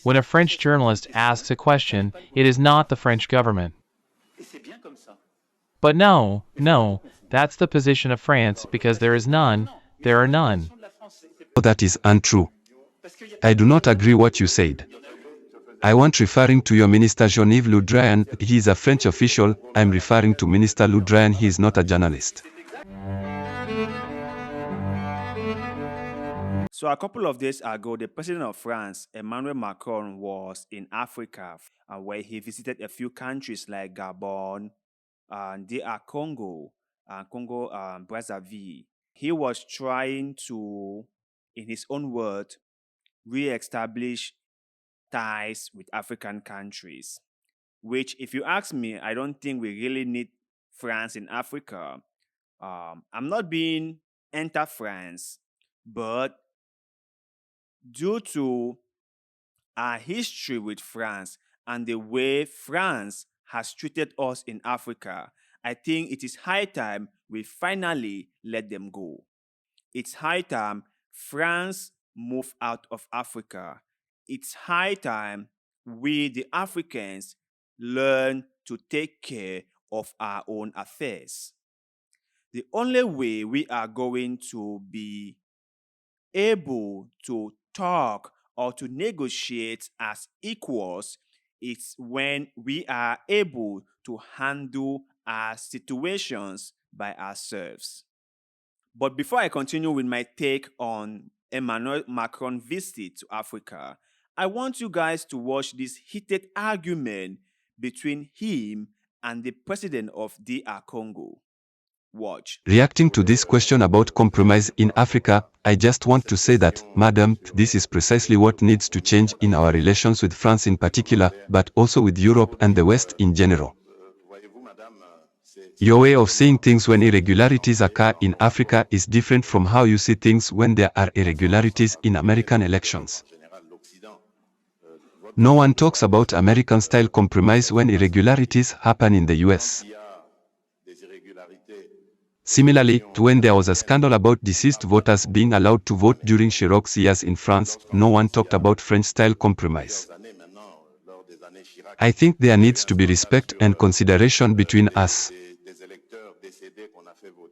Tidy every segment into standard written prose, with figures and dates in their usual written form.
When a French journalist asks a question, it is not the French government. But no, that's the position of France because there is none, there are none. That is untrue. I do not agree what you said. I want referring to your Minister Jean-Yves Le Drian, he is a French official. I'm referring to Minister Le Drian, he is not a journalist. So a couple of days ago, the president of France, Emmanuel Macron, was in Africa, where he visited a few countries like Gabon, and DR Congo, Congo Brazzaville. He was trying to, in his own words, re-establish ties with African countries, which, if you ask me, I don't think we really need France in Africa. I'm not being anti-France, but due to our history with France and the way France has treated us in Africa, I think it is high time we finally let them go. It's high time France move out of Africa. It's high time we, the Africans, learn to take care of our own affairs. The only way we are going to be able to talk or to negotiate as equals is when we are able to handle our situations by ourselves. But before I continue with my take on Emmanuel Macron's visit to Africa, I want you guys to watch this heated argument between him and the president of DR Congo. Watch. Reacting to this question about compromise in Africa, I just want to say that, madam, this is precisely what needs to change in our relations with France in particular, but also with Europe and the West in general. Your way of seeing things when irregularities occur in Africa is different from how you see things when there are irregularities in American elections. No one talks about American-style compromise when irregularities happen in the US. Similarly, when there was a scandal about deceased voters being allowed to vote during Chirac's years in France, no one talked about French-style compromise. I think there needs to be respect and consideration between us.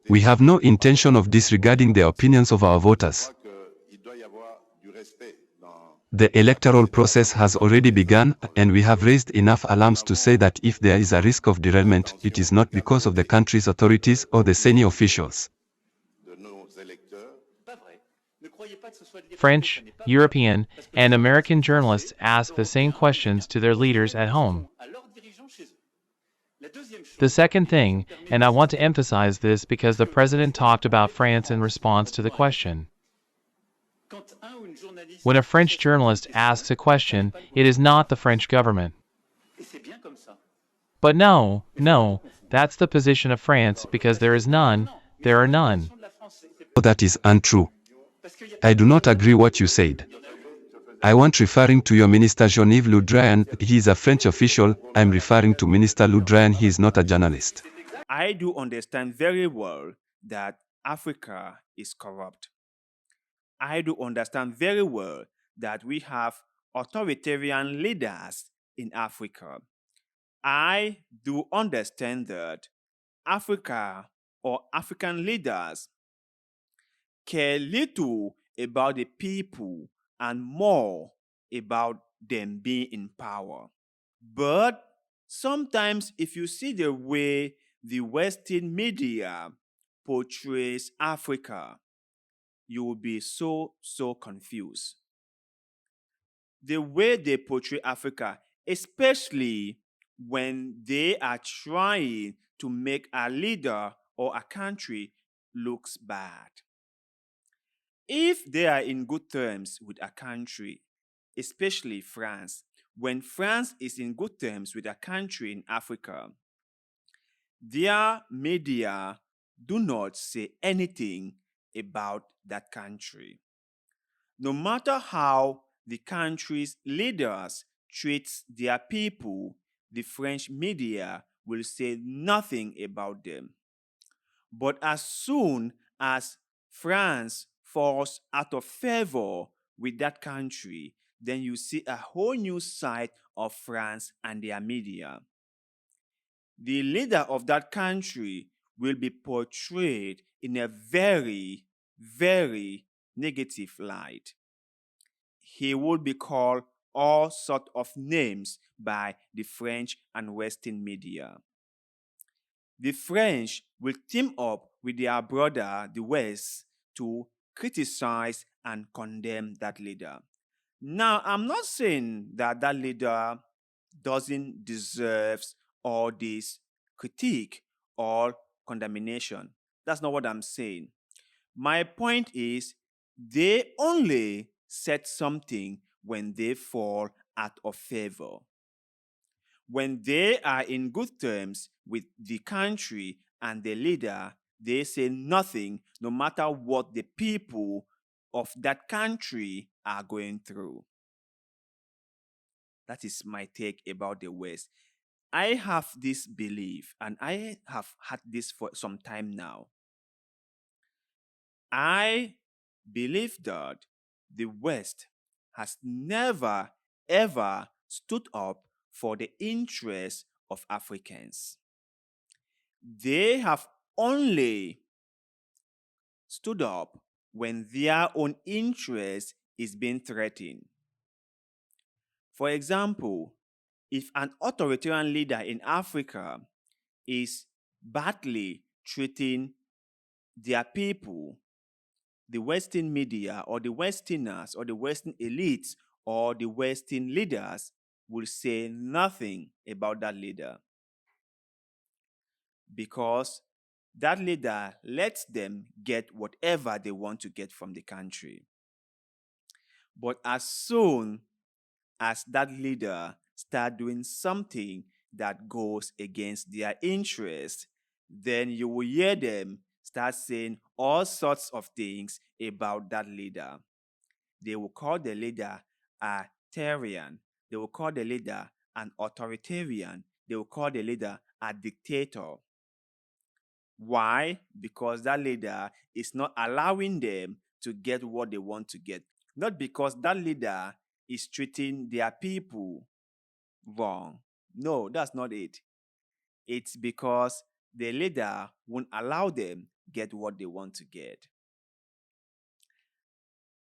We have no intention of disregarding the opinions of our voters. The electoral process has already begun, and we have raised enough alarms to say that if there is a risk of derailment, it is not because of the country's authorities or the senior officials. French, European, and American journalists ask the same questions to their leaders at home. The second thing, and I want to emphasize this because the president talked about France in response to the question. When a French journalist asks a question, it is not the French government. But no, that's the position of France because there is none, there are none. That is untrue. I do not agree what you said. I want referring to your Minister Jean-Yves Le Drian, he is a French official. I'm referring to Minister Le Drian, he is not a journalist. I do understand very well that Africa is corrupt. I do understand very well that we have authoritarian leaders in Africa. I do understand that Africa or African leaders care little about the people and more about them being in power. But sometimes if you see the way the Western media portrays Africa, you will be so confused. The way they portray Africa, especially when they are trying to make a leader or a country looks bad. If they are in good terms with a country, especially France, when France is in good terms with a country in Africa, their media do not say anything about that country. No matter how the country's leaders treat their people, the French media will say nothing about them. But as soon as France falls out of favor with that country, then you see a whole new side of France and their media. The leader of that country will be portrayed in a very, very negative light. He would be called all sorts of names by the French and Western media. The French will team up with their brother, the West, to criticize and condemn that leader. Now, I'm not saying that that leader doesn't deserve all this critique or condemnation. That's not what I'm saying. My point is, they only said something when they fall out of favor. When they are in good terms with the country and the leader, they say nothing no matter what the people of that country are going through. That is my take about the West. I have this belief, and I have had this for some time now. I believe that the West has never, ever stood up for the interests of Africans. They have only stood up when their own interest is being threatened. For example, if an authoritarian leader in Africa is badly treating their people, the Western media or the Westerners or the Western elites or the Western leaders will say nothing about that leader because that leader lets them get whatever they want to get from the country. But as soon as that leader start doing something that goes against their interest, then you will hear them start saying all sorts of things about that leader. They will call the leader a Tyrian. They will call the leader an authoritarian. They will call the leader a dictator. Why? Because that leader is not allowing them to get what they want to get. Not because that leader is treating their people wrong. No, that's not it. It's because the leader won't allow them get what they want to get.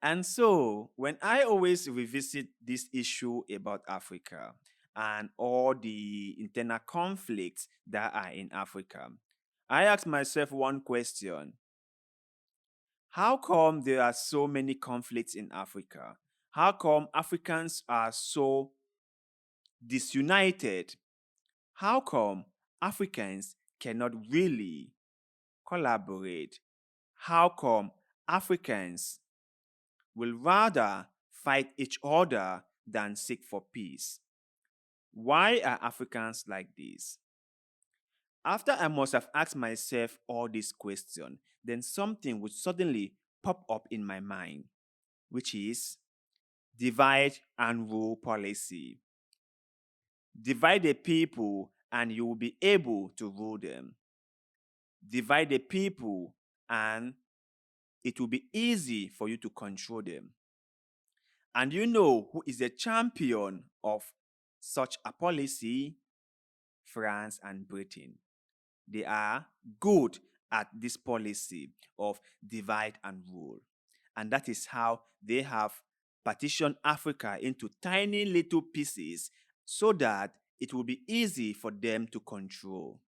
And so, when I always revisit this issue about Africa and all the internal conflicts that are in Africa, I ask myself one question. How come there are so many conflicts in Africa? How come Africans are so disunited? How come Africans cannot really collaborate? How come Africans will rather fight each other than seek for peace? Why are Africans like this? After I must have asked myself all these questions, then something would suddenly pop up in my mind, which is divide and rule policy. Divide the people and you will be able to rule them. Divide the people and it will be easy for you to control them. And you know who is the champion of such a policy? France and Britain. They are good at this policy of divide and rule. And that is how they have partitioned Africa into tiny little pieces so that it will be easy for them to control.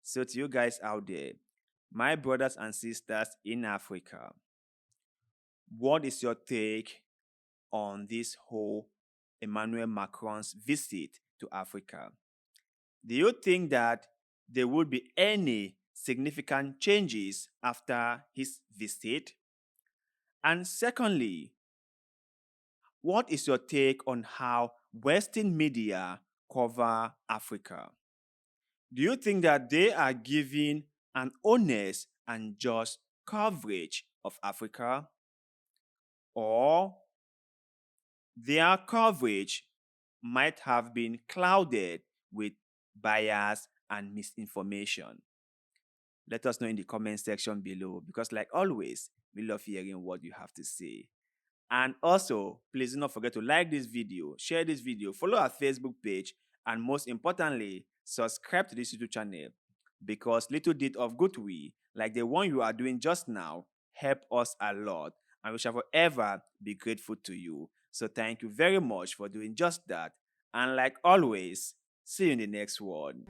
So to you guys out there, my brothers and sisters in Africa, what is your take on this whole Emmanuel Macron's visit to Africa? Do you think that there will be any significant changes after his visit? And secondly, what is your take on how Western media cover Africa? Do you think that they are giving an honest and just coverage of Africa? Or their coverage might have been clouded with bias and misinformation? Let us know in the comment section below because, like always, we love hearing what you have to say. And also, please do not forget to like this video, share this video, follow our Facebook page, and most importantly, subscribe to this YouTube channel because little deed of good will, like the one you are doing just now, help us a lot, and we shall forever be grateful to you. So thank you very much for doing just that. And like always, see you in the next one.